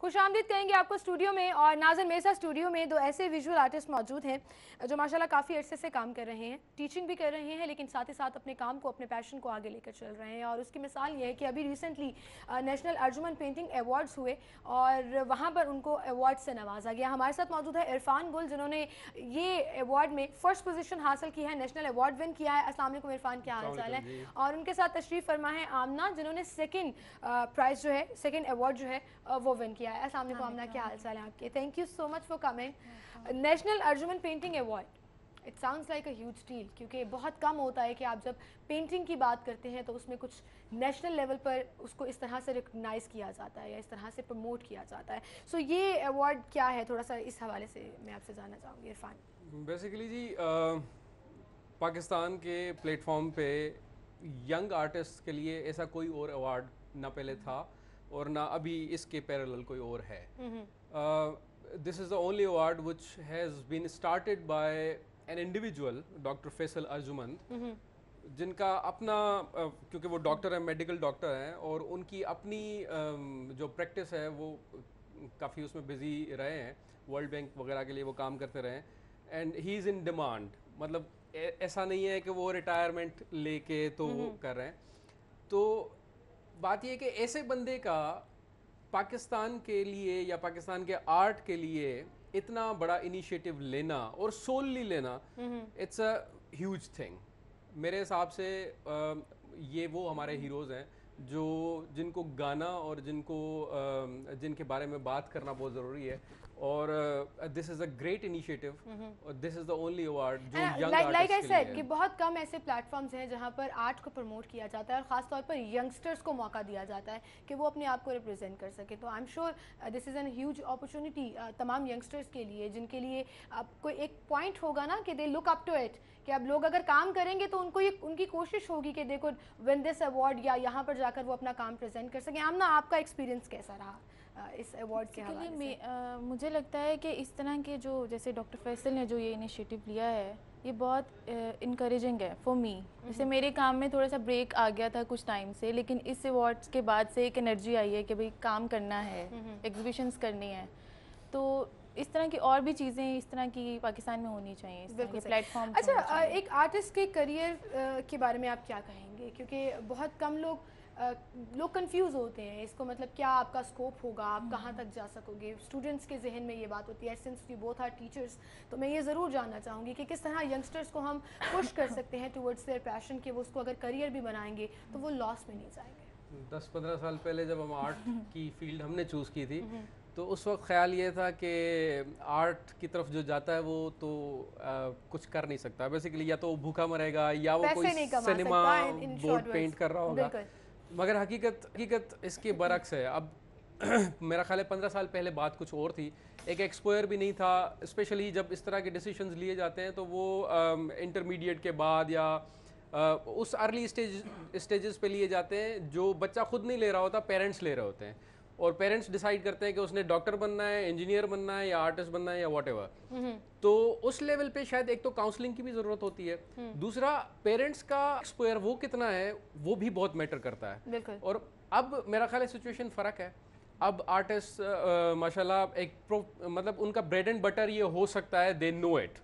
खुशामदीद कहेंगे आपको स्टूडियो में। और नाज़िर, मेरे साथ स्टूडियो में दो ऐसे विजुअल आर्टिस्ट मौजूद हैं जो माशाल्लाह काफ़ी अरसे से काम कर रहे हैं, टीचिंग भी कर रहे हैं, लेकिन साथ ही साथ अपने काम को, अपने पैशन को आगे लेकर चल रहे हैं। और उसकी मिसाल ये है कि अभी recently national Arjuman painting awards हुए और वहाँ पर उनको अवार्ड से नवाजा गया। हमारे साथ मौजूद है इरफान गुल, जिन्होंने ये अवार्ड में फ़र्स्ट पोजीशन हासिल की है, नेशनल अवार्ड विन किया है। अस्सलाम वालेकुम इरफान, क्या हाल चाल है? और उनके साथ तशरीफ़ फरमा है आमना, जिन्होंने सेकंड प्राइज़ जो है, सेकंड अवार्ड जो है वो विन किया है। अस्सलाम वालेकुम आमना, क्या हाल चाल है आपके? Thank you so much for coming. National Arjuman painting award, it sounds like a huge deal, क्योंकि बहुत कम होता है कि आप जब पेंटिंग की बात करते हैं तो उसमें कुछ नेशनल लेवल पर उसको इस तरह से रिकग्नाइज़ किया जाता है या इस तरह से प्रमोट किया जाता है। सो ये अवार्ड क्या है, थोड़ा सा इस हवाले से मैं आपसे जानना चाहूँगी इरफान। बेसिकली जी पाकिस्तान के प्लेटफॉर्म पे यंग आर्टिस्ट के लिए ऐसा कोई और अवार्ड ना पहले था और ना अभी इसके पैरेलल कोई और है। This is the only award which has been started by an individual, doctor Faisal Arjuman, जिनका अपना क्योंकि वो डॉक्टर हैं, मेडिकल डॉक्टर हैं, और उनकी अपनी जो प्रैक्टिस है वो काफ़ी उसमें बिजी रहे हैं, वर्ल्ड बैंक वगैरह के लिए वो काम करते रहे हैं। And he is in demand, मतलब ऐसा नहीं है कि वो रिटायरमेंट लेके तो वो कर रहे हैं। तो बात ये है कि ऐसे बंदे का पाकिस्तान के लिए या पाकिस्तान के आर्ट के लिए इतना बड़ा इनिशिएटिव लेना और सोलली लेना, इट्स अ ह्यूज थिंग। मेरे हिसाब से ये वो हमारे हीरोज़ हैं जो जिनको गाना और जिनके बारे में बात करना बहुत ज़रूरी है। और this is a great initiative और this is the only award जो यंग लाइक आई आर्टिस्ट के सेड लिए कि है। बहुत कम ऐसे प्लेटफॉर्म्स हैं जहां पर आर्ट को प्रमोट किया जाता है और ख़ास तौर पर यंगस्टर्स को मौका दिया जाता है कि वो अपने आप को रिप्रेजेंट कर सके। तो I am sure this is an huge opportunity तमाम यंगस्टर्स के लिए, जिनके लिए कोई एक पॉइंट होगा ना कि they look up to it, कि अब लोग अगर काम करेंगे तो उनको ये उनकी कोशिश होगी कि they could win this award या यहाँ पर जाकर वो अपना काम प्रेजेंट कर सकें। आमना, आपका एक्सपीरियंस कैसा रहा इस अवार्ड के हवाले से? मुझे लगता है कि इस तरह के जो, जैसे डॉक्टर फैसल ने जो ये इनिशिएटिव लिया है, ये बहुत इनकरेजिंग है फॉर मी। जैसे मेरे काम में थोड़ा सा ब्रेक आ गया था कुछ टाइम से, लेकिन इस अवार्ड्स के बाद से एक एनर्जी आई है कि भाई काम करना है, एग्जीबिशंस करनी है। तो इस तरह की और भी चीज़ें इस तरह की पाकिस्तान में होनी चाहिए, इस तरह के प्लेटफॉर्म। अच्छा, एक आर्टिस्ट के करियर के बारे में आप क्या कहेंगे? क्योंकि बहुत कम लोग कंफ्यूज होते हैं इसको, मतलब क्या आपका स्कोप होगा, आप कहाँ तक जा सकोगे? स्टूडेंट्स के जहन में ये बात होती है। Since you both are teachers, तो मैं ये ज़रूर जानना चाहूँगी कि किस तरह यंगस्टर्स को हम पुश कर सकते हैं टुवर्ड्स देयर पैशन, कि वो उसको अगर करियर भी बनाएंगे तो वो लॉस में नहीं जाएंगे। 10-15 साल पहले जब हम आर्ट की फील्ड हमने चूज़ की थी तो उस वक्त ख्याल ये था कि आर्ट की तरफ जो जाता है वो तो कुछ कर नहीं सकता बेसिकली, या तो वो भूखा मरेगा या वो कोई सिनेमा बोर्ड पेंट कर रहा होगा। मगर हकीकत इसके बरक्स है। अब मेरा ख्याल है 15 साल पहले बात कुछ और थी, एक एक्सपोयर भी नहीं था। स्पेशली जब इस तरह के डिसीजंस लिए जाते हैं तो वो इंटरमीडिएट के बाद या उस अर्ली स्टेजेस पे लिए जाते हैं जो बच्चा खुद नहीं ले रहा होता, पेरेंट्स ले रहे होते हैं। और पेरेंट्स डिसाइड करते हैं कि उसने डॉक्टर बनना है, इंजीनियर बनना है, या आर्टिस्ट बनना है, या व्हाटएवर। तो उस लेवल पे शायद एक तो काउंसलिंग की भी ज़रूरत होती है, दूसरा पेरेंट्स का एक्सपोयर वो कितना है वो भी बहुत मैटर करता है। और अब मेरा ख्याल है सिचुएशन फ़र्क है। अब आर्टिस्ट माशाल्लाह मतलब उनका ब्रेड एंड बटर ये हो सकता है, दे नो इट,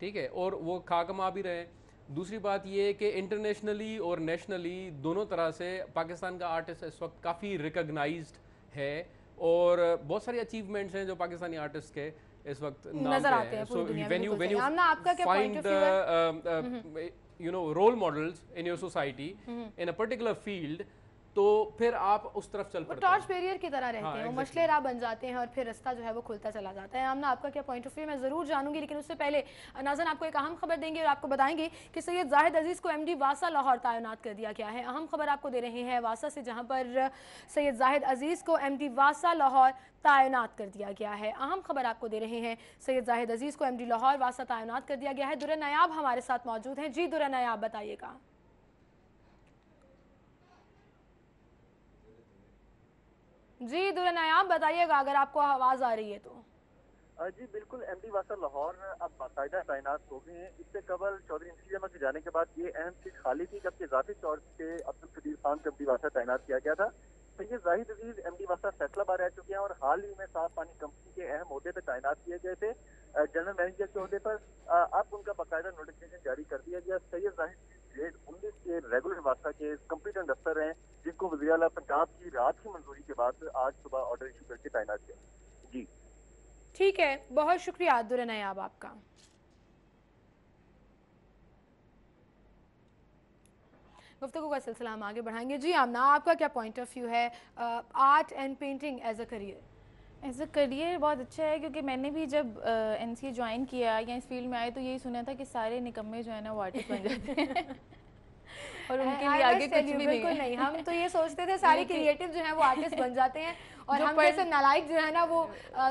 ठीक है, और वो खा कमा भी रहे हैं। दूसरी बात ये है कि इंटरनेशनली और नेशनली दोनों तरह से पाकिस्तान का आर्टिस्ट इस वक्त काफ़ी रिकग्नाइज्ड है और बहुत सारी अचीवमेंट्स हैं जो पाकिस्तानी आर्टिस्ट के इस वक्त नजर आते हैं। So when you find you know role models in your society in a particular field, तो फिर आप उस तरफ चल पड़ते हैं, टॉर्च बैरियर की तरह रहते हैं, वो मसले राह बन जाते हैं और फिर रास्ता जो है वो खुलता चला जाता है। आमना, आपका क्या पॉइंट ऑफ व्यू मैं ज़रूर जानूंगी, लेकिन उससे पहले नाज़न आपको एक अहम खबर देंगे और आपको बताएंगे कि सैयद जाहिद अजीज़ को एमडी वासा लाहौर तैनात कर दिया गया है। अहम खबर आपको दे रहे हैं वासा से, जहाँ पर सैयद जाहिद अजीज़ को एमडी वासा लाहौर तैनात कर दिया गया है। अहम खबर आपको दे रहे हैं, सैयद जाहिद अजीज़ को एमडी लाहौर वासा तैनात कर दिया गया है। दुर्रा नायाब हमारे साथ मौजूद हैं। जी दुर्रा नायाब, बताइएगा। जी दुर्रा नायाब, बताइएगा अगर आपको आवाज़ आ रही है तो। जी बिल्कुल, एमडी वासा लाहौर अब बाकायदा तैनात हो गए हैं। इससे कबल चौधरी इंतजाम के जाने के बाद ये अहम सीट खाली थी, जबकि जाती तौर से अब्दुल कदीर खान को एमडी वासा तैनात किया गया था। सैयद जाहिद अजीज एमडी वासा फैसलाबाद दफा रह चुके हैं और हाल ही में साफ पानी कंपनी के अहम ओहदे पे तैनात किए गए थे जनरल मैनेजर के ओहदे पर। अब उनका बाकायदा नोटिफिकेशन जारी कर दिया गया। सैयद जाहिद ग्रेड 19 के रेगुलर वास्ता के कंप्यूटर अफसर हैं, जिनको वज़ीर आला पंजाब की रात की मंजूरी के बाद आज सुबह ऑर्डर इशू करके तैनात किया। जी ठीक है, बहुत शुक्रिया दुर्र नयाब आपका। गुफ्तगू का सिलसिला हम आगे बढ़ाएंगे। जी आमना, आपका क्या पॉइंट ऑफ व्यू है art and painting as a career? As a career बहुत अच्छा है, क्योंकि मैंने भी जब एनसीए ज्वाइन किया या इस फील्ड में आए तो यही सुना था कि सारे निकम्मे जो है ना वो आर्टिस्ट बन जाते हैं और उनके लिए आगे कुछ भी बिल्कुल नहीं नहीं, हम तो ये सोचते थे सारे क्रिएटिव जो हैं वो आर्टिस्ट बन जाते हैं और हम जैसे नालायक जो है ना वो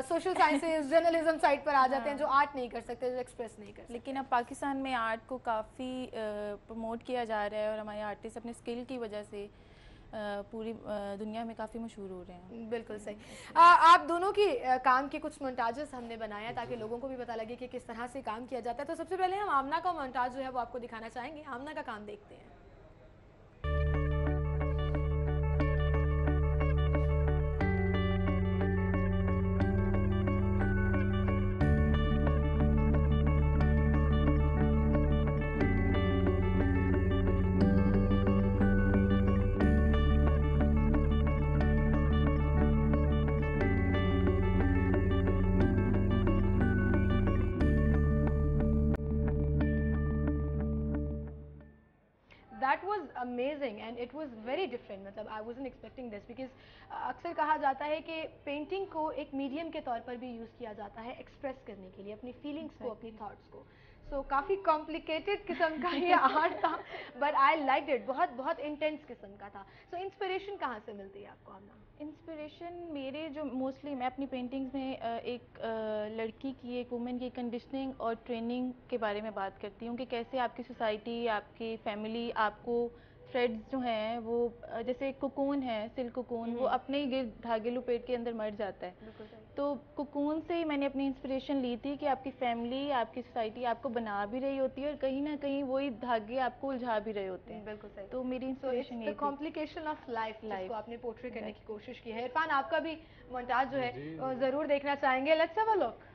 सोशल साइंसेज जर्नलिज्म साइड पर आ जाते हैं, जो आर्ट नहीं कर सकते, जो एक्सप्रेस नहीं कर सकते। लेकिन अब पाकिस्तान में आर्ट को काफ़ी प्रमोट किया जा रहा है और हमारे आर्टिस्ट अपने स्किल की वजह से पूरी दुनिया में काफ़ी मशहूर हो रहे हैं। बिल्कुल सही। आप दोनों की काम के कुछ मोन्टाजेस हमने बनाया ताकि लोगों को भी पता लगे कि किस तरह से काम किया जाता है। तो सबसे पहले हम आमना का मोन्टाज जो है वो आपको दिखाना चाहेंगे। आमना का काम देखते हैं। That was amazing and it was very different. मतलब I wasn't expecting this because अक्सर कहा जाता है कि पेंटिंग को एक मीडियम के तौर पर भी यूज़ किया जाता है एक्सप्रेस करने के लिए, अपनी फीलिंग्स को, अपनी थॉट्स को। सो काफ़ी कॉम्प्लिकेटेड किस्म का ये आर्ट था, बट आई लाइक इट। बहुत बहुत इंटेंस किस्म का था। सो इंस्पिरेशन कहाँ से मिलती है आपको आमना? इंस्पिरेशन मेरे जो मोस्टली मैं अपनी पेंटिंग्स में एक लड़की की, एक वुमेन की कंडीशनिंग और ट्रेनिंग के बारे में बात करती हूँ कि कैसे आपकी सोसाइटी, आपकी फैमिली आपको थ्रेड्स जो हैं वो जैसे कोकून है, सिल्क कोकून, वो अपने ही गिर्द धागे लपेट के अंदर मर जाता है। बिल्कुल सही। तो कोकून से ही मैंने अपनी इंस्पिरेशन ली थी कि आपकी फैमिली, आपकी सोसाइटी आपको बना भी रही होती है और कहीं ना कहीं वही धागे आपको उलझा भी रहे होते हैं। बिल्कुल सही। तो मेरी inspiration the complication of life जिसको आपने पोर्ट्रे करने की कोशिश की है। इरफान, आपका भी मोन्टाज जो है ज़रूर देखना चाहेंगे। Let's have a look.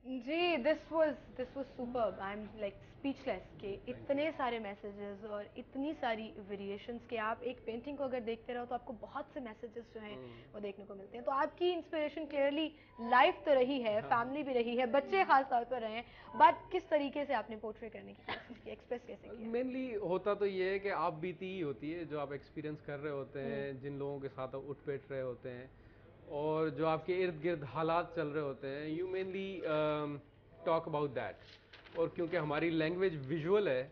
जी, this was superb. I am like speechless कि इतने सारे मैसेजेस और इतनी सारी वेरिएशंस के आप एक पेंटिंग को अगर देखते रहो तो आपको बहुत से मैसेजेस जो हैं वो देखने को मिलते हैं। तो आपकी इंस्पिरेशन क्लियरली लाइफ तो रही है, फैमिली भी रही है, बच्चे खास तौर पर रहे हैं, बट किस तरीके से आपने पोर्ट्रे करने की कोशिश की, एक्सप्रेस कैसे किया? मेनली होता तो ये है कि आप बीती ही होती है जो आप एक्सपीरियंस कर रहे होते हैं, जिन लोगों के साथ आप उठ बैठ रहे होते हैं और जो आपके इर्द गिर्द हालात चल रहे होते हैं, you mainly talk about that. और क्योंकि हमारी लैंग्वेज विजुअल है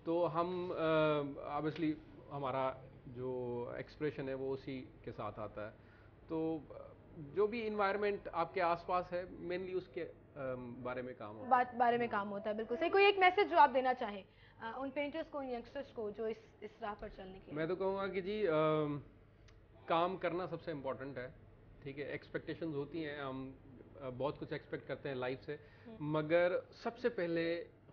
तो हम ऑब्वियसली हमारा जो एक्सप्रेशन है वो उसी के साथ आता है। तो जो भी इन्वायरमेंट आपके आसपास है मेनली उसके बारे में काम होता है। बारे में काम होता है। बिल्कुल सही। कोई एक मैसेज जो आप देना चाहें उन पेंटर्स को, उन यंगस्टर्स को जो इस राह पर चलने के लिए? मैं तो कहूँगा कि जी काम करना सबसे इम्पोर्टेंट है। ठीक है, एक्सपेक्टेशंस होती हैं, हम बहुत कुछ एक्सपेक्ट करते हैं लाइफ से, मगर सबसे पहले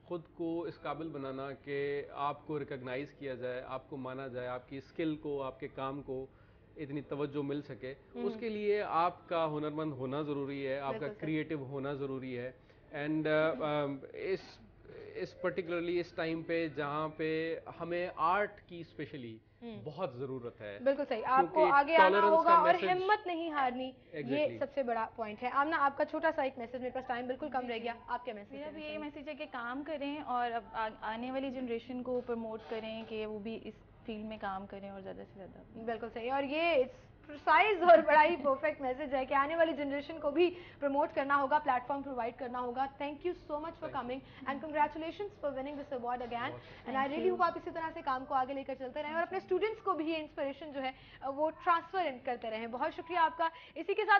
ख़ुद को इस काबिल बनाना कि आपको रिकॉग्नाइज़ किया जाए, आपको माना जाए, आपकी स्किल को, आपके काम को इतनी तवज्जो मिल सके, उसके लिए आपका हुनरमंद होना ज़रूरी है, आपका क्रिएटिव होना ज़रूरी है। एंड इस पर्टिकुलरली इस टाइम पे जहाँ पे हमें आर्ट की स्पेशली बहुत ज़रूरत है। बिल्कुल सही, आपको क्योंकि आगे आना tolerance होगा का और message- हिम्मत नहीं हारनी, ये Exactly. सबसे बड़ा पॉइंट है। आमना, आपका छोटा सा एक मैसेज, मेरे पास टाइम बिल्कुल कम रह गया, आप क्या मैसेज मेरा देना भी यही चाहेंगे? मैसेज है कि काम करें और अब आने वाली जनरेशन को प्रमोट करें कि वो भी इस फील्ड में काम करें और ज़्यादा से ज़्यादा। बिल्कुल सही, और ये प्रिसाइज और बड़ा ही परफेक्ट मैसेज है कि आने वाली जनरेशन को भी प्रमोट करना होगा, प्लेटफॉर्म प्रोवाइड करना होगा। Thank you so much for coming and congratulations for winning this award again, and I really hope आप इसी तरह से काम को आगे लेकर चलते रहें और अपने स्टूडेंट्स को भी ये इंस्पिरेशन जो है वो ट्रांसफर करते रहें। बहुत शुक्रिया आपका। इसी के साथ